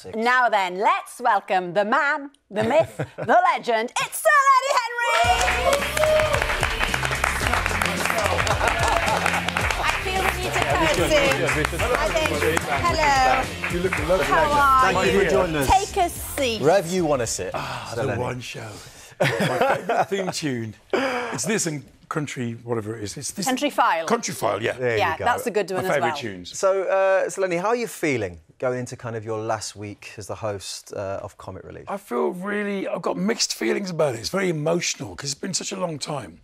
classics. Now then, let's welcome the man, the myth, the legend. It's Sir Lenny Henry! I feel we need to curtsy. I think. Hello. You look lovely. How are Thank you for joining us. Take a seat. Wherever you want to sit. The one show. My favourite theme tune. It's this and Country, whatever it is. It's this. Country File. Country File, yeah. There you go. That's a good one My as well. favourite tunes. So, Lenny, how are you feeling going into kind of your last week as the host of Comic Relief? I feel really, I've got mixed feelings about it. It's very emotional because it's been such a long time.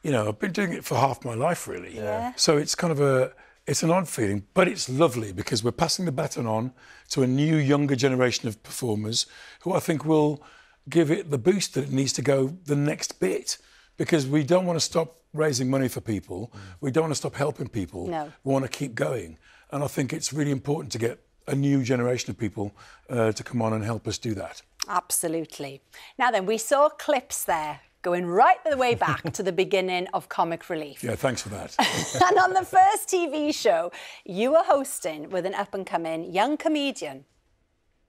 You know, I've been doing it for half my life, really. Yeah. So it's kind of it's an odd feeling, but it's lovely because we're passing the baton on to a new, younger generation of performers who I think will give it the boost that it needs to go the next bit. Because we don't want to stop raising money for people. We don't want to stop helping people. No. We want to keep going. And I think it's really important to get a new generation of people to come on and help us do that. Absolutely. Now then, we saw clips there going right the way back to the beginning of Comic Relief. Yeah, thanks for that. And on the first TV show, you were hosting with an up-and-coming young comedian,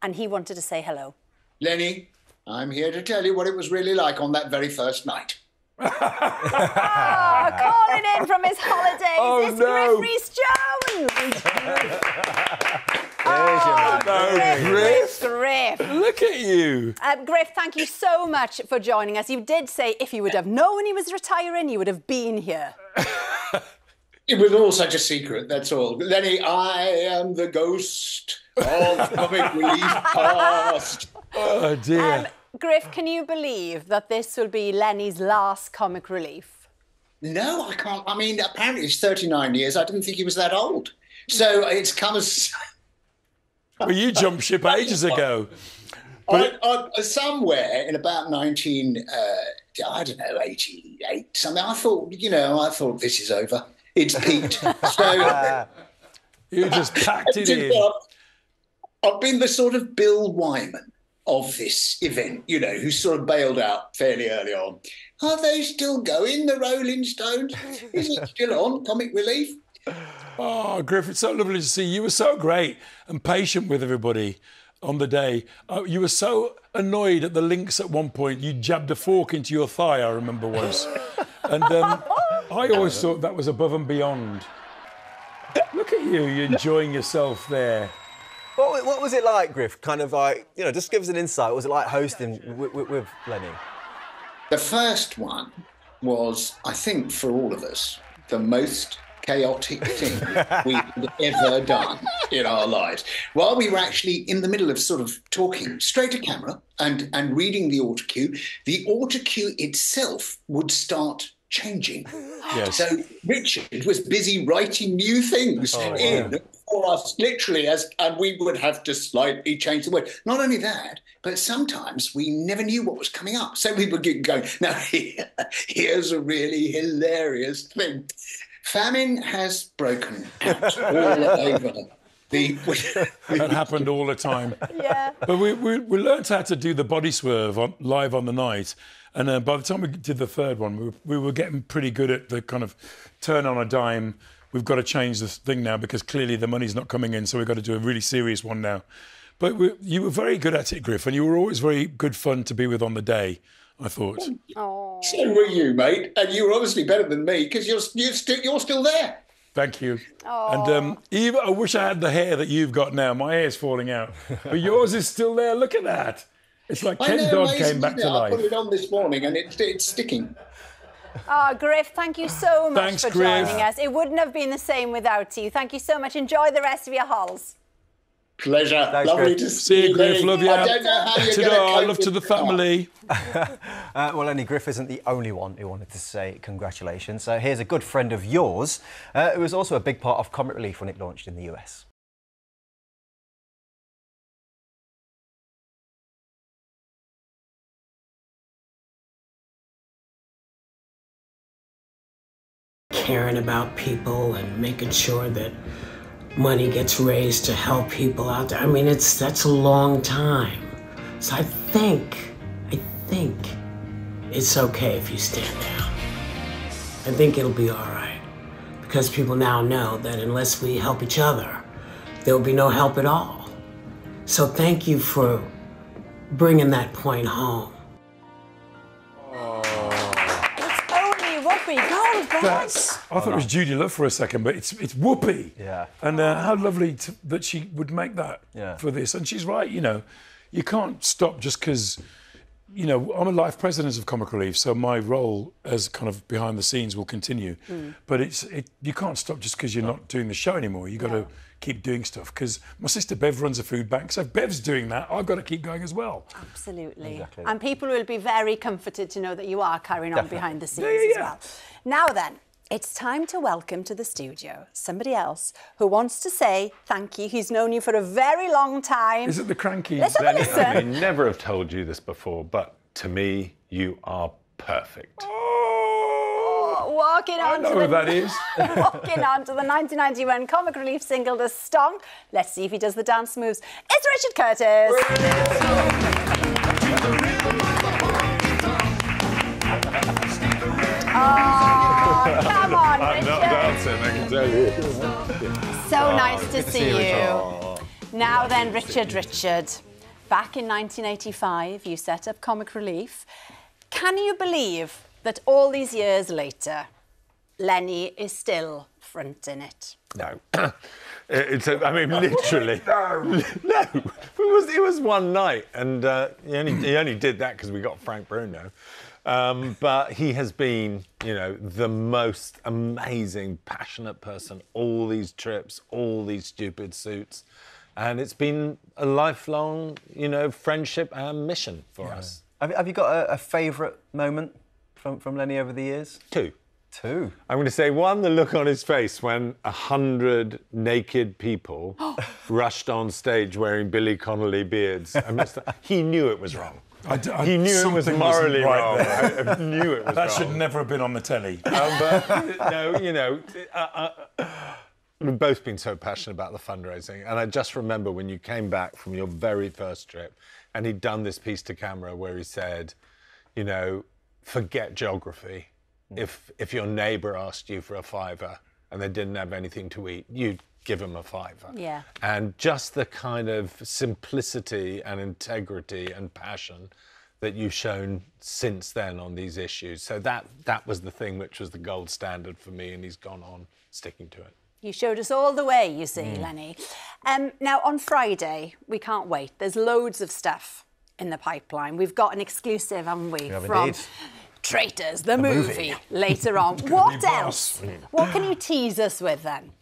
and he wanted to say hello. Lenny, I'm here to tell you what it was really like on that very first night. Calling in from his holidays, it's no. Griff Rhys Jones. Griff. Look at you. Griff, thank you so much for joining us. You did say if you would have known he was retiring, you would have been here. It was all such a secret, that's all. Lenny, I am the ghost of Comic Relief past. Oh, dear. Griff, can you believe that this will be Lenny's last Comic Relief? No, I can't. I mean, apparently it's 39 years. I didn't think he was that old. So it's come as... Well, you jumped ship ages ago. Somewhere in about 88, something, I thought this is over. It's peaked. So You just packed it in. I've been the sort of Bill Wyman of this event, you know, who sort of bailed out fairly early on. Are they still going, the Rolling Stones? Is it still on, Comic Relief? Oh, Griff, it's so lovely to see you. You were so great and patient with everybody on the day. You were so annoyed at the links at one point. You jabbed a fork into your thigh, I remember once. And I always thought that was above and beyond. Look at you, you're enjoying yourself there. What was it like, Griff? Kind of like, you know, just give us an insight. What was it like hosting with Lenny? The first one was, I think, for all of us, the most chaotic thing we've ever done in our lives. While we were actually in the middle of sort of talking straight to camera and reading the autocue itself would start changing. Yes. So Richard was busy writing new things for us, literally, and we would have to slightly change the word. Not only that, but sometimes we never knew what was coming up. So we would get going, now here's a really hilarious thing. Famine has broken out all over That happened all the time. Yeah. But we learned how to do the body swerve live on the night. And by the time we did the third one, we were getting pretty good at the kind of turn on a dime. We've got to change this thing now because clearly the money's not coming in, so we've got to do a really serious one now. But you were very good at it, Griff, and you were always very good fun to be with on the day, I thought. Oh. So were you, mate. And you were obviously better than me because you're still there. Thank you. Oh. And Eve, I wish I had the hair that you've got now. My hair's falling out. But yours is still there. Look at that. It's like Ken Dodd came back to life. I put it on this morning and it's sticking. Oh, Griff, thank you so much Thanks, for Griff. joining us. It wouldn't have been the same without you. Thank you so much. Enjoy the rest of your halls. Pleasure. Thanks, Lovely Griff. to See you, Griff. Love you. I don't know how you're going to cope love with to the that. family. Well, Lenny, Griff isn't the only one who wanted to say congratulations. So here's a good friend of yours who was also a big part of Comic Relief when it launched in the US. Caring about people and making sure that money gets raised to help people out there. I mean, that's a long time. So I think it's okay if you stand down. I think it'll be all right. Because people now know that unless we help each other, there'll be no help at all. So thank you for bringing that point home. It's only Whoopi Goldberg. I thought it was Judy Love for a second, but it's Whoopi. Yeah. And how lovely that she would make that for this. And she's right, you know, you can't stop just because, you know, I'm a life president of Comic Relief, so my role as kind of behind the scenes will continue. But you can't stop just because you're not doing the show anymore. You've got to keep doing stuff, because my sister Bev runs a food bank, so if Bev's doing that, I've got to keep going as well. Absolutely. Exactly. And people will be very comforted to know that you are carrying on behind the scenes as well. Now then, it's time to welcome to the studio somebody else who wants to say thank you. He's known you for a very long time. Is it the cranky? Let's have a listen. I may never have told you this before, but to me, you are perfect. Walking on I know who that is. Walking on to the 1991 Comic Relief single, The Stong. Let's see if he does the dance moves. It's Richard Curtis. Oh, come on, I'm Richard. not dancing, I can tell you. So nice to see you. Now then, Richard. Back in 1985, you set up Comic Relief. Can you believe that all these years later, Lenny is still fronting it? No. I mean, literally. No. It was one night, and he only did that because we got Frank Bruno. But he has been, you know, the most amazing, passionate person. All these trips, all these stupid suits. And it's been a lifelong, you know, friendship and mission for us. Have you got a favourite moment from Lenny over the years? Two. Two. I'm going to say one, the look on his face when 100 naked people rushed on stage wearing Billy Connolly beards. He knew it was wrong. He knew it was morally wrong. I knew it was wrong. That should never have been on the telly. But, no, you know, we've both been so passionate about the fundraising. And I just remember when you came back from your very first trip and he'd done this piece to camera where he said, you know, forget geography. If your neighbour asked you for a fiver and they didn't have anything to eat, you'd give them a fiver. Yeah. And just the kind of simplicity and integrity and passion that you've shown since then on these issues. So that was the thing which was the gold standard for me, and he's gone on sticking to it. You showed us all the way, you see, Lenny. Now, on Friday, we can't wait. There's loads of stuff in the pipeline. We've got an exclusive, haven't we, from indeed. Traitors, the movie, later on. What else? What can you tease us with then?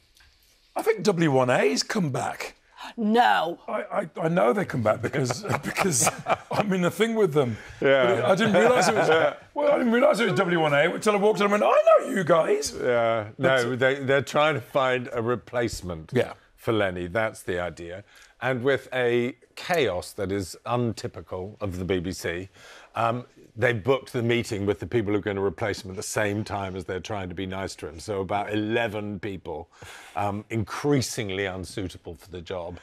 I think W1A's come back. No. I know they come back because I'm in a thing with them. Yeah. But I didn't realise it was. Well, I didn't realise it was W1A until I walked in and went, I know you guys. Yeah. No, they're trying to find a replacement for Lenny. That's the idea. And with a chaos that is untypical of the BBC, they booked the meeting with the people who are going to replace him at the same time as they're trying to be nice to him. So about 11 people, increasingly unsuitable for the job,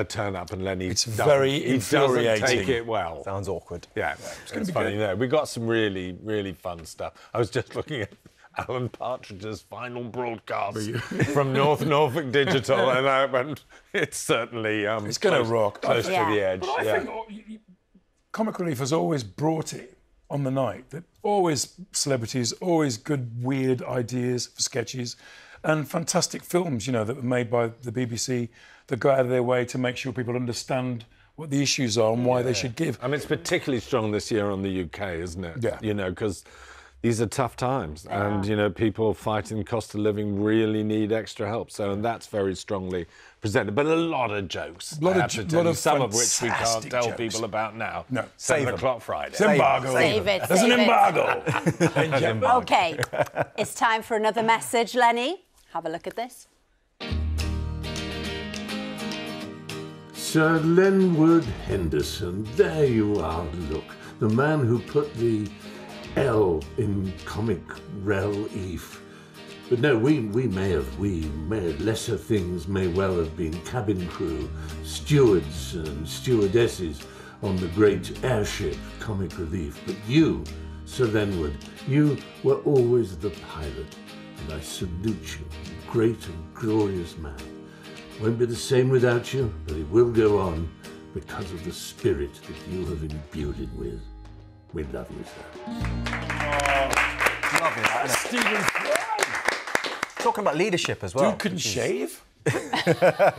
turn up, and Lenny It's very infuriating. He doesn't take it well. Sounds awkward. Yeah, it's funny. No, we got some really, really fun stuff. I was just looking at Alan Partridge's final broadcast from North Norfolk Digital, and I went, it's certainly it's going to rock. Close to the edge. But I think Comic Relief has always brought it on the night. That always celebrities, always good, weird ideas for sketches, and fantastic films, you know, that were made by the BBC that go out of their way to make sure people understand what the issues are and why they should give. I mean, it's particularly strong this year on the UK, isn't it? Yeah. You know, because these are tough times, and you know, people fighting cost of living really need extra help. So, and that's very strongly presented. But a lot of jokes, some of which we can't tell jokes. people about now. No, 7 o'clock Friday. It's embargo. Save it. There's an embargo. OK, it's time for another message, Lenny. Have a look at this. Sir Lenwood Henderson, there you are, look. The man who put the L in Comic Relief. But no, we may have lesser things may well have been cabin crew, stewards and stewardesses on the great airship Comic Relief. But you, Sir Lenwood, you were always the pilot, and I salute you, great and glorious man. Won't be the same without you, but it will go on. because of the spirit that you have imbued it with. We love you, sir. Lovely, that, isn't it? Stephen Fry. Talking about leadership as well. Dude couldn't shave.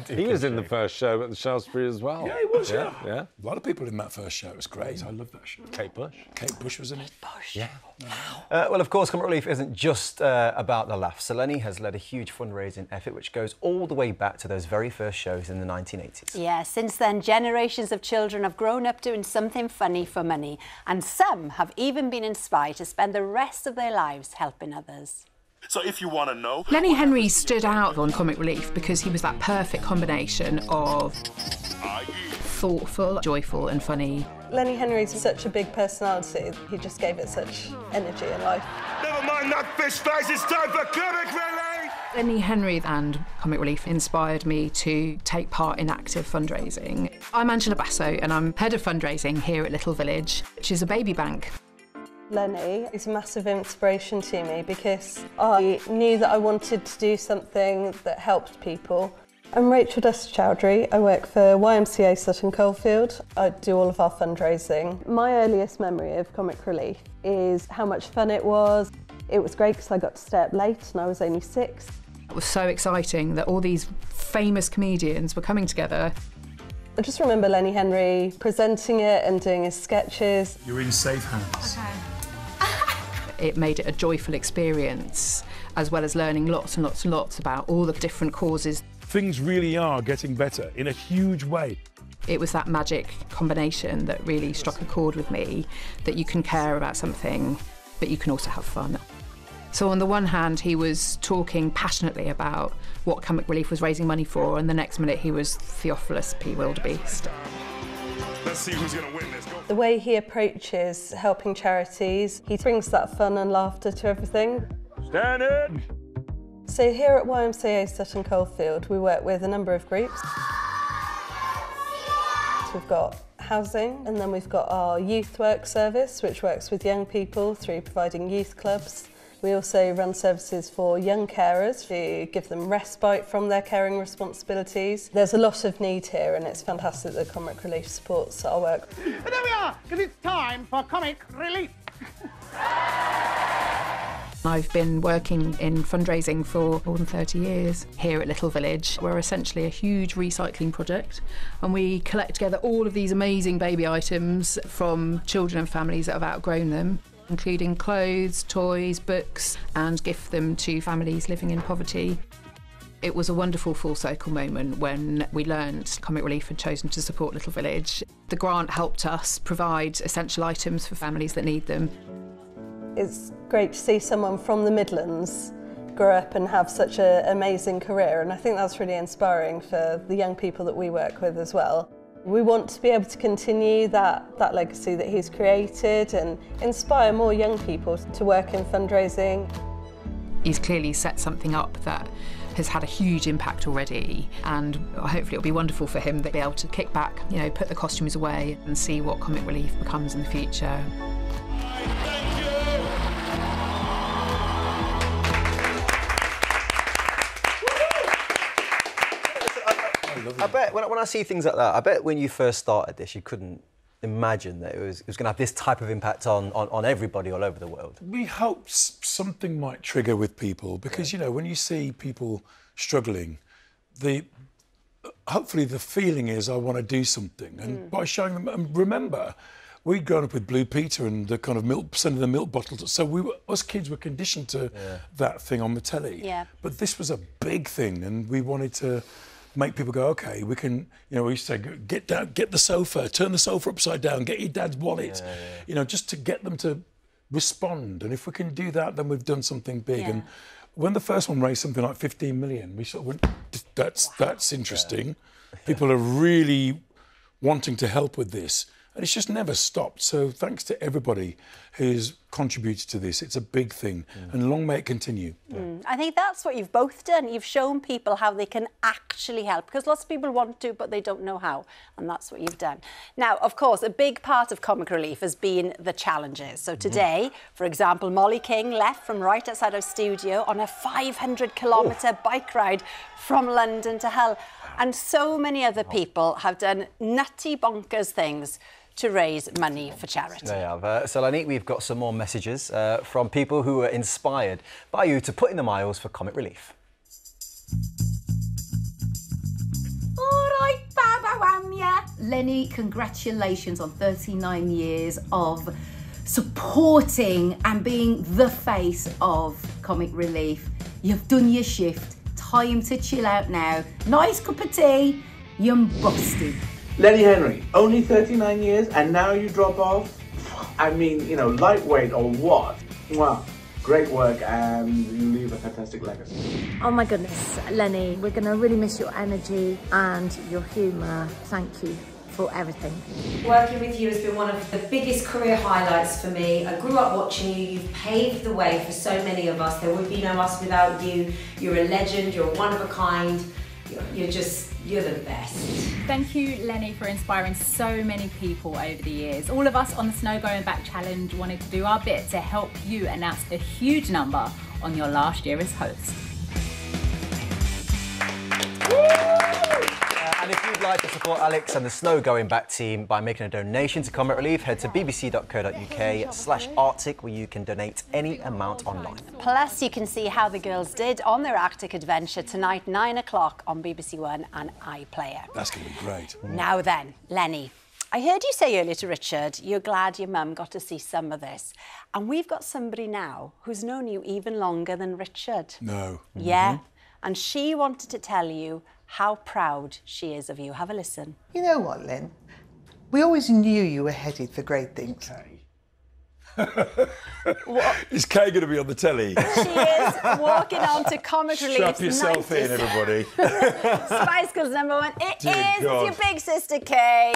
He was in the first show at the Shaftesbury as well. Yeah, he was, yeah. Yeah. A lot of people in that first show. It was great. I loved that show. Kate Bush. Kate Bush was in it. Yeah. Well, of course, Comic Relief isn't just about the laughs. So Lenny has led a huge fundraising effort which goes all the way back to those very first shows in the 1980s. Yeah, since then, generations of children have grown up doing something funny for money, and some have even been inspired to spend the rest of their lives helping others. So if you want to know... Lenny Henry stood out on Comic Relief because he was that perfect combination of thoughtful, joyful and funny. Lenny Henry's such a big personality. He just gave it such energy and life. Never mind that fish face, it's time for Comic Relief! Lenny Henry and Comic Relief inspired me to take part in active fundraising. I'm Angela Basso and I'm head of fundraising here at Little Village, which is a baby bank. Lenny is a massive inspiration to me because I knew that I wanted to do something that helped people. I'm Rachel Dust-Chowdhury. I work for YMCA Sutton Coldfield. I do all of our fundraising. My earliest memory of Comic Relief is how much fun it was. It was great because I got to stay up late and I was only 6. It was so exciting that all these famous comedians were coming together. I just remember Lenny Henry presenting it and doing his sketches. You're in safe hands. Okay. It made it a joyful experience, as well as learning lots and lots and lots about all the different causes. Things really are getting better in a huge way. It was that magic combination that really struck a chord with me, that you can care about something, but you can also have fun. So on the one hand, he was talking passionately about what Comic Relief was raising money for, and the next minute he was Theophilus P. Wildebeest. Let's see who's going to win this. Go. The way he approaches helping charities, he brings that fun and laughter to everything. Stand in! So here at YMCA Sutton Coldfield, we work with a number of groups. We've got housing, and then we've got our youth work service, which works with young people through providing youth clubs. We also run services for young carers to give them respite from their caring responsibilities. There's a lot of need here and it's fantastic that Comic Relief supports our work. And there we are, because it's time for Comic Relief. I've been working in fundraising for more than 30 years here at Little Village. We're essentially a huge recycling project and we collect together all of these amazing baby items from children and families that have outgrown them, including clothes, toys, books, and gift them to families living in poverty. It was a wonderful full circle moment when we learned Comic Relief had chosen to support Little Village. The grant helped us provide essential items for families that need them. It's great to see someone from the Midlands grow up and have such an amazing career, and I think that's really inspiring for the young people that we work with as well. We want to be able to continue that legacy that he's created and inspire more young people to work in fundraising. He's clearly set something up that has had a huge impact already, and hopefully it'll be wonderful for him to be able to kick back, you know, put the costumes away and see what Comic Relief becomes in the future. I bet when I see things like that, I bet when you first started this, you couldn't imagine that it was going to have this type of impact on everybody all over the world. We hoped something might trigger with people because, you know, when you see people struggling, hopefully the feeling is I want to do something. And by showing them, and remember, we'd grown up with Blue Peter and the kind of milk, sending the milk bottles. So us kids were conditioned to that thing on the telly. Yeah. But this was a big thing and we wanted to make people go, okay, we can, you know, we used to say, get down, get the sofa, turn the sofa upside down, get your dad's wallet, you know, just to get them to respond. And if we can do that, then we've done something big. And when the first one raised something like 15 million, we sort of went, that's interesting. People are really wanting to help with this. And it's just never stopped. So thanks to everybody who's contributed to this. It's a big thing, and long may it continue. I think that's what you've both done. You've shown people how they can actually help, because lots of people want to, but they don't know how, and that's what you've done. Now, of course, a big part of Comic Relief has been the challenges. So today, for example, Molly King left from right outside our studio on a 500-kilometre bike ride from London to Hull, and so many other people have done nutty, bonkers things to raise money for charity. They have. So, Lenny, we've got some more messages from people who were inspired by you to put in the miles for Comic Relief. All right, Baba Wamya. Lenny, congratulations on 39 years of supporting and being the face of Comic Relief. You've done your shift. Time to chill out now. Nice cup of tea. You're busted. Lenny Henry, only 39 years and now you drop off? I mean, you know, lightweight or what? Wow, great work and you leave a fantastic legacy. Oh my goodness, Lenny, we're going to really miss your energy and your humour. Thank you for everything. Working with you has been one of the biggest career highlights for me. I grew up watching you. You've paved the way for so many of us. There would be no us without you. You're a legend. You're one of a kind. You're the best. Thank you, Lenny, for inspiring so many people over the years. All of us on the Snow Going Back Challenge wanted to do our bit to help you announce a huge number on your last year as host. And if you'd like to support Alex and the Snow Going Back team by making a donation to Comic Relief, head to bbc.co.uk/Arctic, where you can donate any amount online. Plus, you can see how the girls did on their Arctic adventure tonight, 9 o'clock on BBC One and iPlayer. That's going to be great. Now then, Lenny, I heard you say earlier to Richard, you're glad your mum got to see some of this. And we've got somebody now who's known you even longer than Richard. No. Yeah, and she wanted to tell you how proud she is of you. Have a listen. You know what, Len? We always knew you were headed for great things. Is Kay going to be on the telly? She is walking on to Comic Relief. Strap yourself in, everybody. Spice Girls #1. It Dear is God. your big sister, Kay.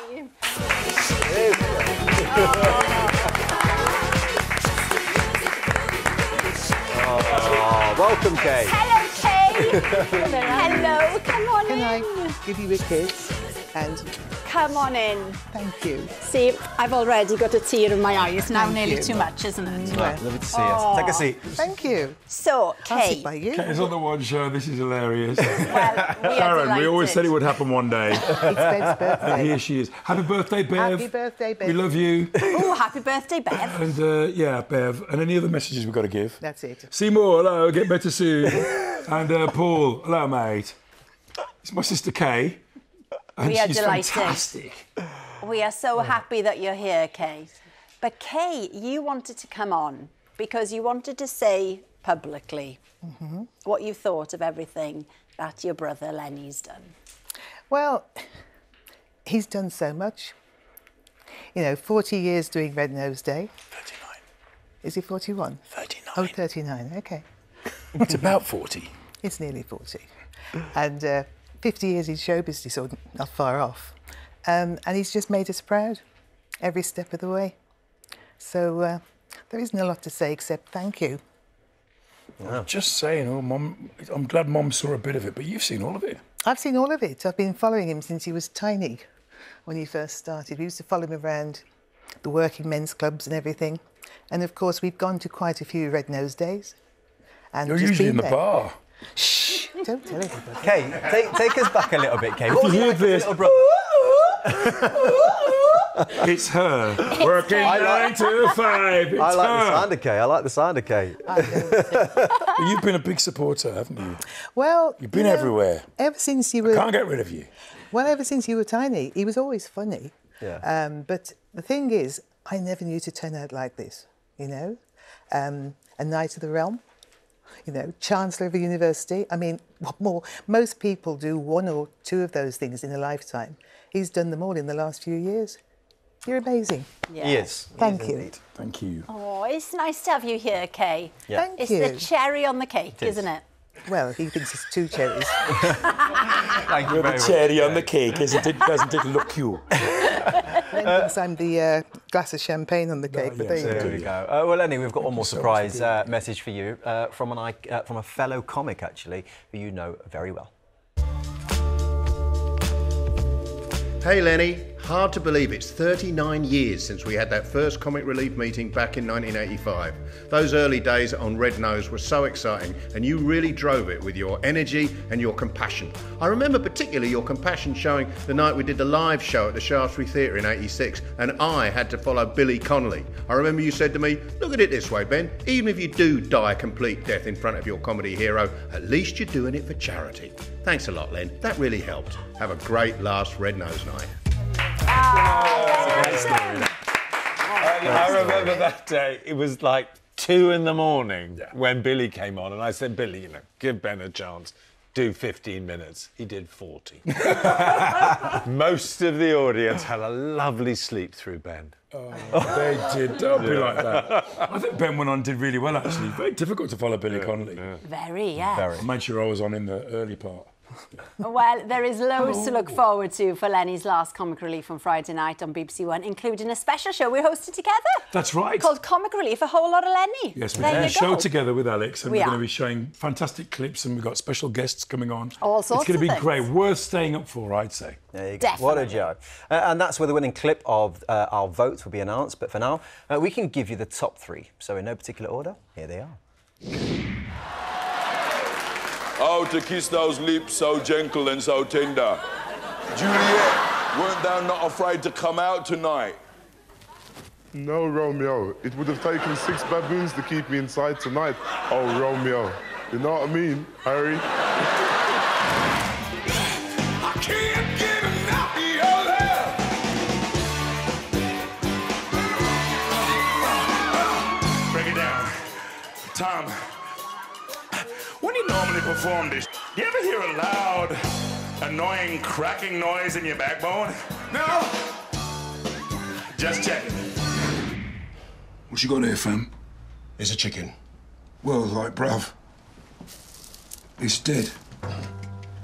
Oh, welcome, Kay. Hello, Kay. Hello, come on in. Can I give you a kiss? And come on in. Thank you. See, I've already got a tear in my eye. It's now Thank nearly you. too much, isn't it? Right, lovely to see you. Take a seat. Thank you. So, I'll Kay. sit by you. Kay's on the one show. This is hilarious. Well, we are Sharon, we always delighted. said it would happen one day. It's Bev's birthday. Here she is. Happy birthday, Bev. Happy birthday, Bev. We love you. Oh, happy birthday, Bev. And yeah, Bev. And any other messages we've got to give? That's it. Seymour, hello, get better soon. And Paul, hello, mate. It's my sister Kay. And We are she's delighted. fantastic. We are so happy that you're here, Kay. But Kay, you wanted to come on because you wanted to say publicly what you thought of everything that your brother Lenny's done. Well, he's done so much. You know, 40 years doing Red Nose Day. 39. Is he 41? 39. Oh, 39, OK. It's about 40. It's nearly 40. And 50 years in show business, or not far off. And he's just made us proud every step of the way. So there isn't a lot to say except thank you. Just saying, oh, Mum, I'm glad Mum saw a bit of it, but you've seen all of it. I've seen all of it. I've been following him since he was tiny, when he first started. We used to follow him around the working men's clubs and everything. And of course, we've gone to quite a few Red Nose Days. And You're just usually been in the there. bar. Shh! Don't tell anybody. Kay, take us back a little bit, Kay. If What you was it hear like as a this, little brother? It's her. Working 9 to 5. It's I like her. the sound of Kay. I like the sound of Kay. You've been a big supporter, haven't you? Well, You've been you know, everywhere. Ever since you were... Can't get rid of you. Well, ever since you were tiny, he was always funny. Yeah. But the thing is, I never knew to turn out like this, you know? A Knight of the Realm, you know, Chancellor of a university. I mean, what more? Most people do 1 or 2 of those things in a lifetime. He's done them all in the last few years. You're amazing. Yeah. He is. Thank He is you. indeed. Thank you. Oh, it's nice to have you here, Kay. Yeah. Thank It's you. the cherry on the cake, It is. isn't it? Well, he thinks it's 2 cherries. Thank you You're the very much. cherry on the cake, doesn't it look you? I'm the glass of champagne on the cake, but there you go. Well, Lenny, we've got one more surprise message for you from a fellow comic, actually, who you know very well. Hey Lenny, hard to believe it's 39 years since we had that first Comic Relief meeting back in 1985. Those early days on Red Nose were so exciting, and you really drove it with your energy and your compassion. I remember particularly your compassion showing the night we did the live show at the Shaftesbury Theatre in '86, and I had to follow Billy Connolly. I remember you said to me, look at it this way, Ben, even if you do die a complete death in front of your comedy hero, at least you're doing it for charity. Thanks a lot, Len. That really helped. Have a great last Red Nose night. I remember that day. It was like 2 in the morning when Billy came on, and I said, Billy, you know, give Ben a chance. Do 15 minutes. He did 40. Most of the audience had a lovely sleep through Ben. Oh, they did. Don't be like that. I think Ben went on and did really well, actually. Very difficult to follow Billy Connolly. Very, yeah. I made sure I was on in the early part. Well, there is loads to look forward to for Lenny's last Comic Relief on Friday night on BBC One, including a special show we hosted together. That's right. Called Comic Relief, a whole lot of Lenny. Yes, we did a show together with Alex, and we're going to be showing fantastic clips, and we've got special guests coming on. All sorts It's going to be things. great. Worth staying up for, I'd say. There you go. Definitely. What a joke. And that's where the winning clip of our votes will be announced. But for now, we can give you the top 3. So in no particular order, here they are. Oh, to kiss those lips so gentle and so tender. Juliet, weren't thou not afraid to come out tonight? No, Romeo. It would have taken 6 baboons to keep me inside tonight. Oh, Romeo. You know what I mean, Harry? I can't get enough of your love. Break it down. Tom, when you normally perform this, you ever hear a loud, annoying cracking noise in your backbone? No? Just checking. What you got there, fam? It's a chicken. Well, like, bruv, it's dead.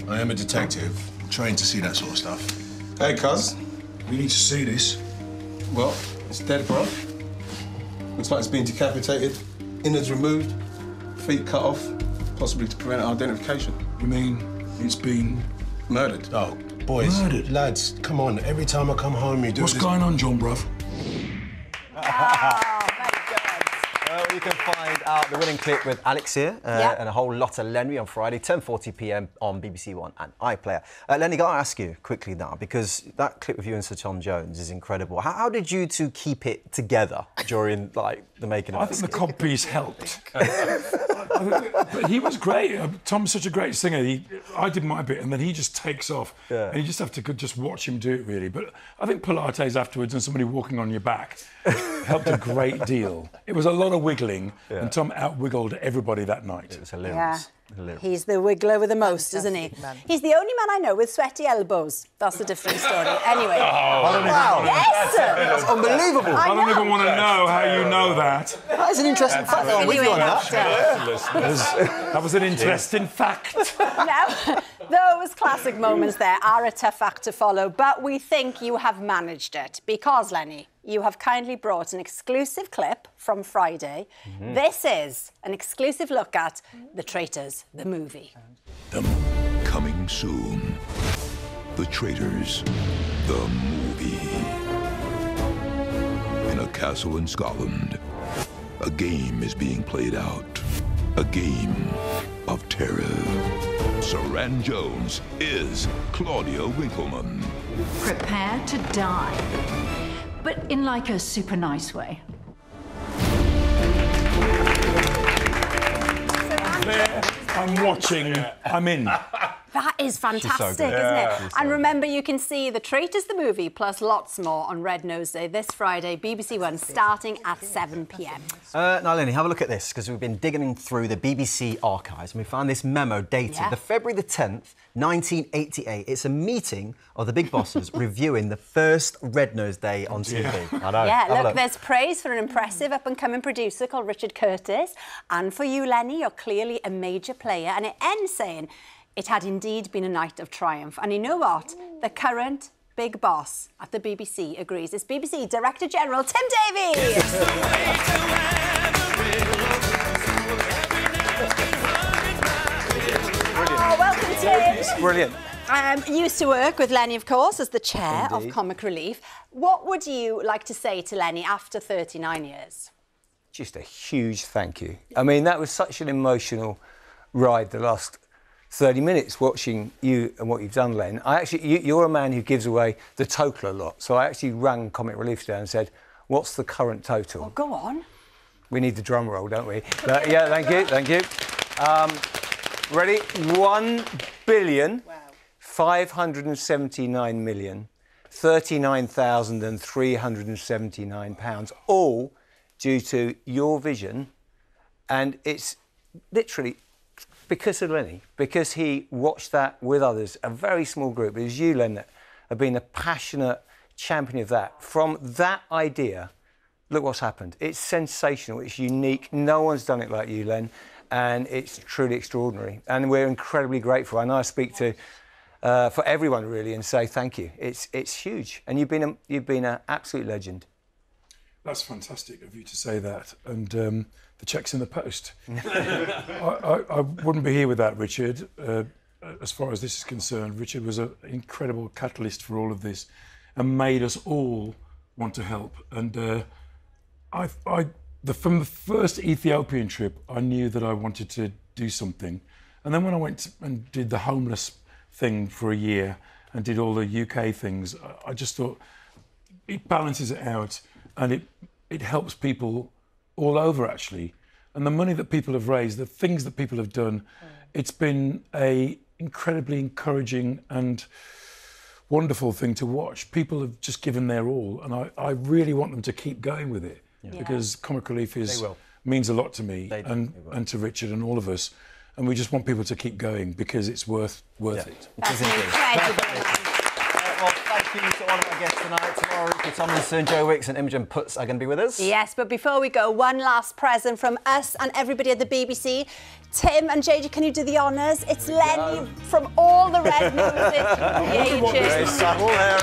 I am a detective, trained to see that sort of stuff. Hey, cuz, we need to see this. Well, it's dead, bro. Looks like it's been decapitated, innards removed, feet cut off, possibly to prevent identification. You mean it's been murdered? Oh, boys, murdered? Lads, come on. Every time I come home, you do What's this. going on, John, bruv? You can find out the winning clip with Alex here and a whole lot of Lenny on Friday, 10:40 p.m. on BBC One and iPlayer. Lenny, got to ask you quickly now, because that clip of you and Sir Tom Jones is incredible. How did you two keep it together during the making of it? I think the codpiece helped. But he was great. Tom's such a great singer. I did my bit, and then he just takes off. Yeah. And you just have to just watch him do it, really. But I think Pilates afterwards and somebody walking on your back helped a great deal. It was a lot of wiggling, and Tom out-wiggled everybody that night. It was hilarious. Yeah. He's the wiggler with the most, isn't he? Man. He's the only man I know with sweaty elbows. That's a different story. Anyway. Yes! That's unbelievable. I don't even want to know how you know that. That is an interesting fact. I'm with you on that. That was an interesting fact. Now, those classic moments there are a tough act to follow, but we think you have managed it because, Lenny, you have kindly brought an exclusive clip from Friday. This is an exclusive look at The Traitors, the movie. Coming soon. The Traitors, the movie. In a castle in Scotland, a game is being played out. A game of terror. Saran Jones is Claudia Winkleman. Prepare to die, but in like a super nice way. I'm watching. I'm in. That is fantastic, good. isn't Yeah. it? And remember, you can see The Traitors, the movie, plus lots more on Red Nose Day this Friday, BBC One, starting at 7 p.m. Now, Lenny, have a look at this, because we've been digging through the BBC archives and we found this memo dated the February the 10th, 1988. It's a meeting of the big bosses reviewing the first Red Nose Day on TV. I know. Yeah, Have a look, there's praise for an impressive up-and-coming producer called Richard Curtis. And for you, Lenny, you're clearly a major player. And it ends saying, it had indeed been a night of triumph. And you know what? The current big boss at the BBC agrees. It's BBC Director General Tim Davies. Oh, welcome, Tim. Brilliant. Used to work with Lenny, of course, as the chair Indeed. of Comic Relief. What would you like to say to Lenny after 39 years? Just a huge thank you. I mean, that was such an emotional ride the last 30 minutes watching you and what you've done, Len. You're a man who gives away the total a lot. So I actually rang Comic Relief down and said, what's the current total? Oh, go on. We need the drum roll, don't we? But, yeah, thank you, thank you. Ready? 1,579,039,379 pounds, all due to your vision. And it's literally because of Lenny, because he watched that with others, a very small group. It was you, Len, that have been a passionate champion of that. From that idea, look what's happened. It's sensational, it's unique. No one's done it like you, Len, and it's truly extraordinary. And we're incredibly grateful. And I speak to for everyone really and say thank you. It's huge, and you've been an absolute legend. That's fantastic of you to say that, and the check's in the post. I wouldn't be here without Richard. As far as this is concerned, Richard was an incredible catalyst for all of this, and made us all want to help. And from the first Ethiopian trip, I knew that I wanted to do something. And then when I went and did the homeless thing for a year and did all the UK things, I just thought it balances it out, and it helps people all over, actually. And the money that people have raised, the things that people have done, it's been an incredibly encouraging and wonderful thing to watch. People have just given their all, and I really want them to keep going with it, because Comic Relief means a lot to me and to Richard and all of us. And we just want people to keep going because it's worth it. That's incredible. Well, thank you to all of our guests tonight. Tomorrow, Ricky Tomlinson, Joe Wicks and Imogen Putz are going to be with us. Yes, but before we go, one last present from us and everybody at the BBC. Tim and JJ, can you do the honours? It's Lenny from all the Red Noses. Very subtle there.